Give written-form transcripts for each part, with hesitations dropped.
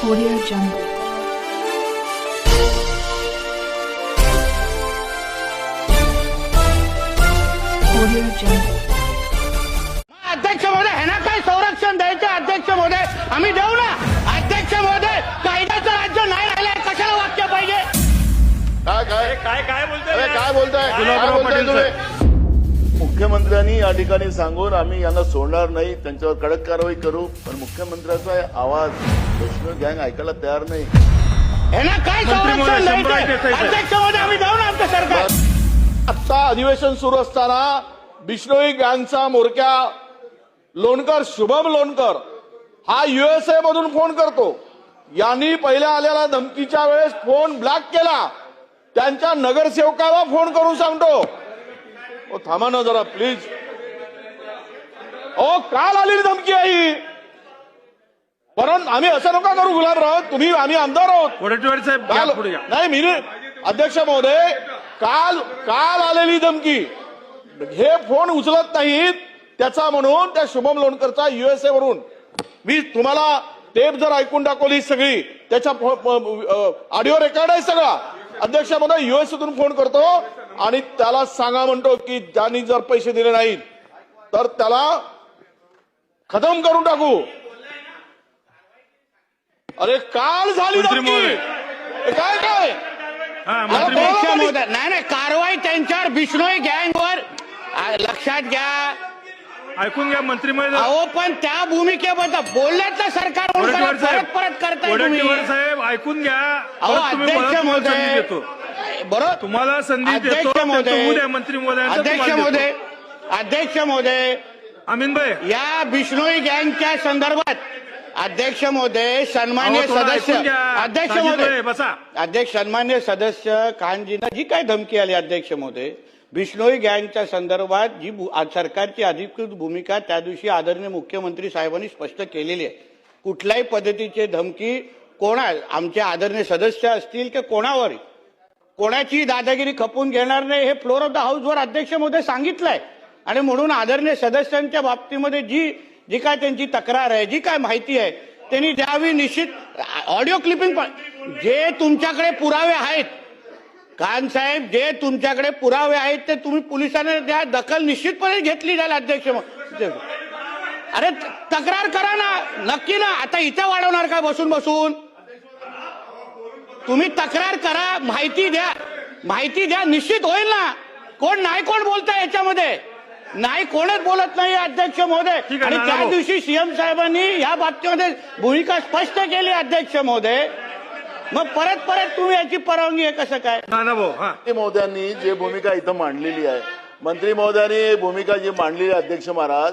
Audio Jungle. Audio Jungle. अध्यक्ष महोदय ह्यांना काय संरक्षण द्यायचं अध्यक्ष महोदय आम्ही देऊ ना अध्यक्ष महोदय कायद्याचं राज्य नाही राहिलंय कशाला वाक्य पाहिजे काय बोलताय मुख्यमंत्र्यांनी या ठिकाणी सांगून आम्ही यांना सोडणार नाही त्यांच्यावर कडक कारवाई करू पण मुख्यमंत्र्याचा आवाज वैष्णव गँग ऐकायला तयार नाही ह्यांना काय संरक्षण द्यायचं अध्यक्ष महोदय आम्ही देऊ ना आमचं सरकार आता अधिवेशन सुरू असताना बिश्नोई गँगचा म्होरक्या लोणकर शुभम लोणकर हा USA मधून फोन करतो. यांनी पहिल्या आलेल्या धमकीच्या वेळेस फोन ब्लॉक केला. त्यांच्या नगरसेवकाला फोन करून सांगतो ओ थांबा ना जरा प्लीज. ओ काल आलेली धमकी आहे परंतु आम्ही असं नका करू गुलाबराव तुम्ही आम्ही आमदार आहोत नाही मी अध्यक्ष महोदय काल आलेली धमकी हे फोन उचलत नाहीत त्याचा म्हणून त्या शुभम लोणकरचा USA वरून मी तुम्हाला टेप जर ऐकून दाखवली सगळी त्याच्या ऑडिओ रेकॉर्ड आहे सगळा अध्यक्ष महोदय USA फोन करतो आणि त्याला सांगा म्हणतो की ज्यांनी जर पैसे दिले नाहीत तर त्याला खतम करून टाकू. अरे काल झाली धमकी काय अध्यक्ष महोदय नाही कारवाई त्यांच्यावर बिश्नोई गँगवर लक्षात घ्या ऐकून घ्या मंत्री अहो पण त्या भूमिकेबद्दल बोलल्यात ना सरकार परत करताय तुम्ही साहेब ऐकून घ्या. अहो अध्यक्ष महोदय बरोबर तुम्हाला संधी देतो मंत्री महोदय अध्यक्ष महोदय अमीन भाई या बिश्नोई गँगच्या संदर्भात अध्यक्ष महोदय सन्मान्य सदस्य अध्यक्ष महोदय बसा अध्यक्ष सन्मान्य सदस्य खानजींना जी काय धमकी आली अध्यक्ष महोदय बिश्नोई गँगच्या संदर्भात जी सरकारची अधिकृत भूमिका त्या दिवशी आदरणीय मुख्यमंत्री साहेबांनी स्पष्ट केलेली आहे. कुठल्याही पद्धतीची धमकी आमचे आदरणीय सदस्य असतील की कोणाची दादागिरी खपून घेणार नाही हे फ्लोर ऑफ द हाऊसवर अध्यक्ष महोदय सांगितलंय आणि म्हणून आदरणीय सदस्यांच्या बाबतीमध्ये जी काय त्यांची तक्रार आहे जी काय माहिती आहे त्यांनी द्यावी निश्चित ऑडिओ क्लिपिंग पण जे तुमच्याकडे पुरावे आहेत खान साहेब जे तुमच्याकडे पुरावे आहेत ते तुम्ही पोलिसांना द्या दखल निश्चितपणे घेतली जाईल अध्यक्ष अरे तक्रार करा ना नक्की ना आता इथे वाढवणार का बसून तुम्ही तक्रार करा माहिती द्या निश्चित होईल ना कोण बोलताय याच्यामध्ये नाही कोणच बोलत नाही अध्यक्ष महोदय आणि त्या दिवशी सीएम साहेबांनी या बाबतीमध्ये भूमिका स्पष्ट केली अध्यक्ष महोदय मग परत तुम्ही याची परवानगी आहे कसं काय मंत्री महोदयांनी जे भूमिका इथं मांडलेली आहे मंत्री महोदयांनी भूमिका जी मांडलेली आहे अध्यक्ष महाराज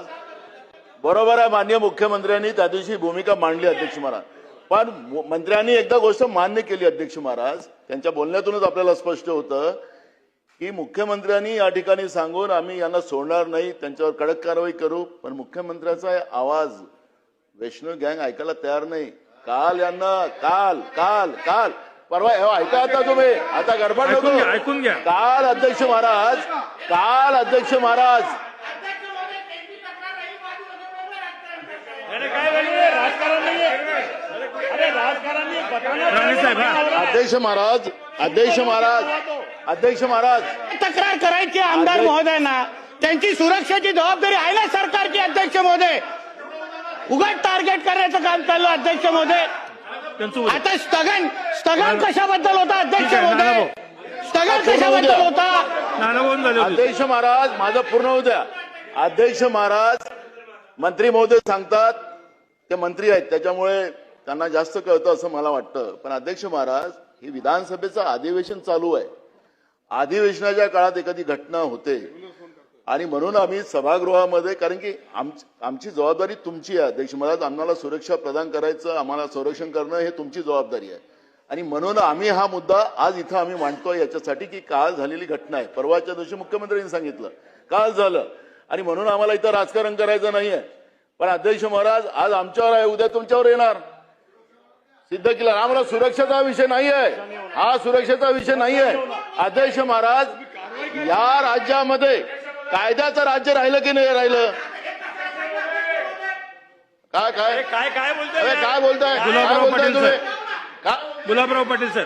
बरोबर आहे. माननीय मुख्यमंत्र्यांनी त्या दिवशी भूमिका मांडली अध्यक्ष महाराज पण मंत्र्यांनी एकदा गोष्ट मान्य केली अध्यक्ष महाराज त्यांच्या बोलण्यातूनच आपल्याला स्पष्ट होतं की मुख्यमंत्र्यांनी या ठिकाणी सांगून आम्ही यांना सोडणार नाही त्यांच्यावर कडक कारवाई करू पण मुख्यमंत्र्याचा आवाज वैष्णव गँग ऐकायला तयार नाही. काल यांना काल परवा ऐका आता तुम्ही आता गडबड नको ऐकून घ्या. काल अध्यक्ष महाराज अध्यक्ष महाराज तक्रार करायची आमदार महोदयांना त्यांची सुरक्षेची जबाबदारी आहे ना सरकारची अध्यक्ष महोदय उगाच टार्गेट करण्याचं काम चाललं अध्यक्ष महोदय. आता स्थगन कशाबद्दल होता अध्यक्ष महोदय स्थगन कशाबद्दल होता अध्यक्ष महाराज माझं पूर्ण होऊ द्या. अध्यक्ष महाराज मंत्री महोदय सांगतात ते मंत्री आहेत त्याच्यामुळे त्यांना जास्त कळतं असं मला वाटतं पण अध्यक्ष महाराज ही विधानसभेचं अधिवेशन चालू आहे. अधिवेशनाच्या काळात एखादी घटना होते आणि म्हणून आम्ही सभागृहामध्ये कारण की आमची जबाबदारी तुमची आहे अध्यक्ष महाराज आम्हाला सुरक्षा प्रदान करायचं आम्हाला संरक्षण करणं हे तुमची जबाबदारी आहे आणि म्हणून आम्ही हा मुद्दा आज इथं आम्ही मांडतोय याच्यासाठी की काल झालेली घटना आहे. परवाच्या दिवशी मुख्यमंत्र्यांनी सांगितलं काल झालं आणि म्हणून आम्हाला इथं राजकारण करायचं नाहीये पण अध्यक्ष महाराज आज आमच्यावर आहे उद्या तुमच्यावर येणार सिद्ध केलं. आम्हाला सुरक्षेचा विषय नाही आहे हा सुरक्षेचा विषय नाही आहे अध्यक्ष महाराज या राज्यामध्ये कायद्याचं राज्य राहिलं की नाही राहिलं काय काय काय काय बोलताय अरे काय बोलताय गुलाबराव काय बोलताय पाटील तुम्ही? सर. काय? गुलाबराव पाटील सर.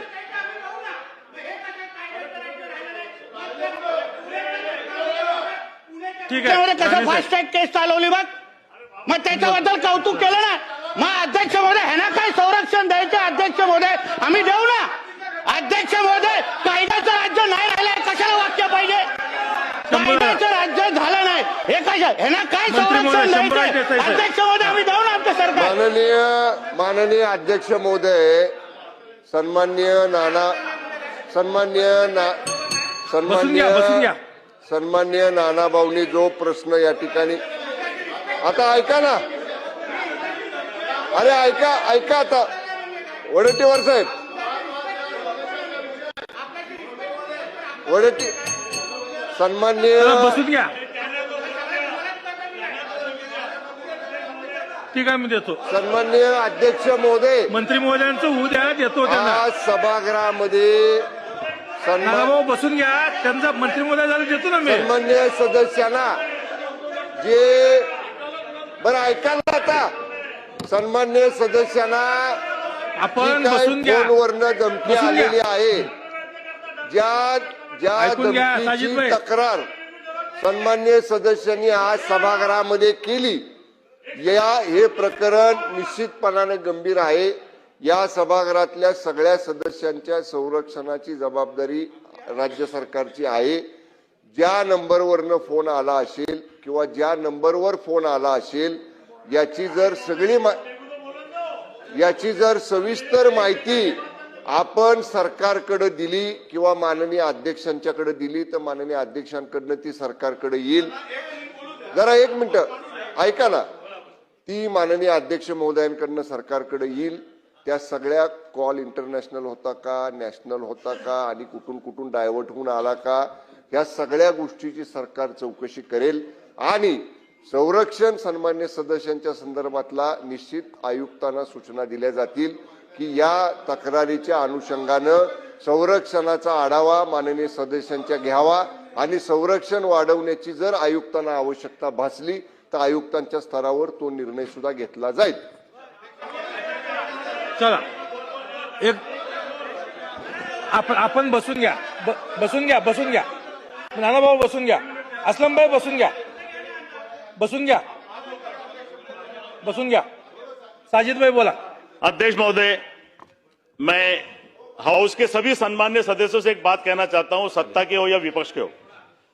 ठीक आहे कसं राणे फास्ट साहेब. ट्रॅक केस चालवली बघ, मग त्याच्याबद्दल कौतुक केलं ना. मग अध्यक्ष महोदय ह्यांना काय संरक्षण द्यायचं? अध्यक्ष महोदय आम्ही देऊ ना. अध्यक्ष महोदय कायद्याचं राज्य नाही राहिलंय, कशाला वाक्य पाहिजे? कायद्याचं राज्य झालं नाही हे कशा? ह्यांना काय मंत्री महोदय, संरक्षण 100 द्यायचं? आहे, साहेब. अध्यक्ष महोदय आम्ही देऊ ना आमचं सरकार. माननीय अध्यक्ष महोदय, सन्मान्य नानाभाऊंनी जो प्रश्न या ठिकाणी आता ऐका ना, अरे ऐका आता वडेट्टीवार साहेब, चला, बसून घ्या. ठीक आहे मी देतो. सन्मान्य अध्यक्ष महोदय, मंत्री महोदयांचं होऊ द्या, देतो त्यांना. आज सभागृहामध्ये नानाभाऊ बसून घ्या, त्यांचा मंत्री महोदय झालं देतो ना मी. सन्मान्य सदस्यांना जे बरं ऐका ना आता, सन्मान्य सदस्यांना आपण बसून घ्या. फोनवरनं धमकी बसून घ्या. आलेली आहे, ज्या ऐकून घ्या, धमकीची साजिदभाई. तक्रार सन्मान्य सदस्यांनी आज सभागृहामध्ये केली, हे प्रकरण निश्चितपणाने गंभीर आहे. या सभागृहातल्या सगळ्या सदस्यांच्या संरक्षणाची जबाबदारी राज्य सरकारची आहे. ज्या नंबरवरनं फोन आला असेल किंवा ज्या नंबरवर फोन आला असेल याची जर सविस्तर माहिती आपण सरकारकडे दिली किंवा माननीय अध्यक्षांच्याकडे दिली तर माननीय अध्यक्षांकडनं ती सरकारकडे येईल. जरा एक मिनिट ऐका ना, ती माननीय अध्यक्ष महोदयांकडनं सरकारकडे येईल. त्या सगळ्या कॉल इंटरनॅशनल होता का, नॅशनल होता का आणि कुठून कुठून डायव्हर्ट होऊन आला का, या सगळ्या गोष्टीची सरकार चौकशी करेल आणि संरक्षण सन्मान्य सदस्यांच्या संदर्भातला निश्चित आयुक्तांना सूचना दिल्या जातील की या तक्रारीच्या अनुषंगानं संरक्षणाचा आढावा माननीय सदस्यांच्या घ्यावा आणि संरक्षण वाढवण्याची जर आयुक्तांना आवश्यकता भासली तर आयुक्तांच्या स्तरावर तो निर्णय सुद्धा घेतला जाईल. चला एक आपण बसून घ्या, बसून घ्या. नानाभाऊ बसून घ्या, असलमभाई बसून घ्या. साजिदभाई बोला. अध्यक्ष महोदय, मैं हाउस के सभी सम्मान्य सदस्यों से एक बात कहना चाहता हूं, सत्ता के हो या विपक्ष के हो.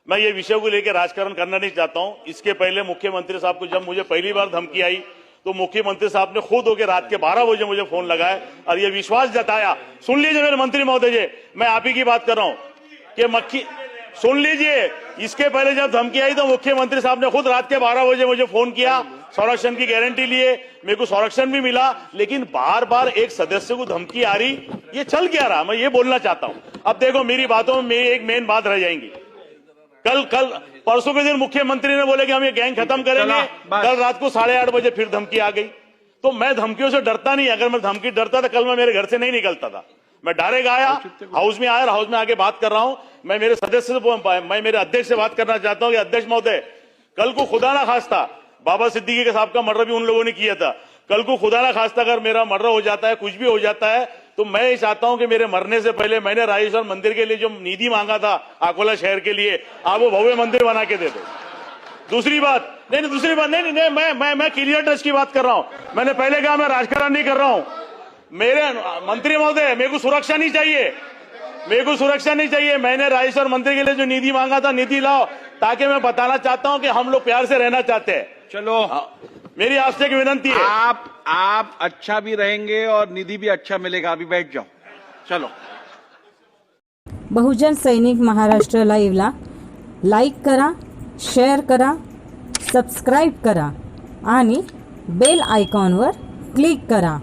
मैं ये विषय को लेकर राजकारण करना नहीं चाहता हूं. इसके पहले मुख्यमंत्री साहब को जब मुझे पहली बार धमकी आई तो मुख्यमंत्री साहब ने खुद होकर रात के 12 बजे मुझे फोन लगाया और ये विश्वास जताया. सुन लीजिए मेरे मंत्री महोदय जी, मैं आप ही की बात कर रहा हूं कि मक्खी सुन लीजिए. इसके पहले जब धमकी आई तो मुख्यमंत्री साहब ने खुद रात के 12 बजे मुझे फोन किया, संरक्षण की गारंटी लिए, मेरे को संरक्षण भी मिला. लेकिन बार बार एक सदस्य को धमकी आ रही, ये चल क्या रहा, मैं ये बोलना चाहता हूं. अब देखो मेरी बातों में एक मेन बात रह जाएंगी. कल परसों के दिन मुख्यमंत्री ने बोले कि हम ये गैंग खत्म करेंगे. कल रात को 8:30 बजे फिर धमकी आ गई. तो मैं धमकियों से डरता नहीं. अगर मैं धमकी डरता तो कल मैं मेरे घर से नहीं निकलता था. मैं डायरेक्ट आया, हाउस में आया और हाउस में आके बात कर रहा हूं. मैं मेरे सदस्य से, मैं मेरे अध्यक्ष से बात करना चाहता हूं कि अध्यक्ष महोदय, कल को खुदा ना खास्ता बाबा सिद्दीकी के साहब का मर्डर भी उन लोगों ने किया था. कल को खुदा ना खास्ता अगर मेरा मर्डर हो जाता है, कुछ भी हो जाता है, तो मैं ये चाहता हूं कि मेरे मरने से पहले मैंने राजेश्वर मंदिर के लिए जो निधि मांगा था अकोला शहर के लिए, आप वो भव्य मंदिर बना के दे दो. दूसरी बात नहीं, मैं क्लियर टच की बात कर रहा हूं. मैंने पहले कहा मैं राजकारण नहीं कर रहा हूं. मेरे मंत्री महोदय, मेरे को सुरक्षा नहीं चाहिए. मैंने राजेश्वर मंदिर के लिए जो निधि मांगा था, निधि लाओ, ताकि मैं बताना चाहता हूं कि हम लोग प्यार से रहना चाहते हैं. चलो, मेरी आपसे एक विनंती है. आप अच्छा भी रहेंगे और निधि भी अच्छा मिलेगा. अभी बैठ जाओ. चलो. बहुजन सैनिक महाराष्ट्र लाईव्हला लाईक करा, शेअर करा, सबस्क्राईब करा आणि बेल आयकॉनवर क्लिक करा.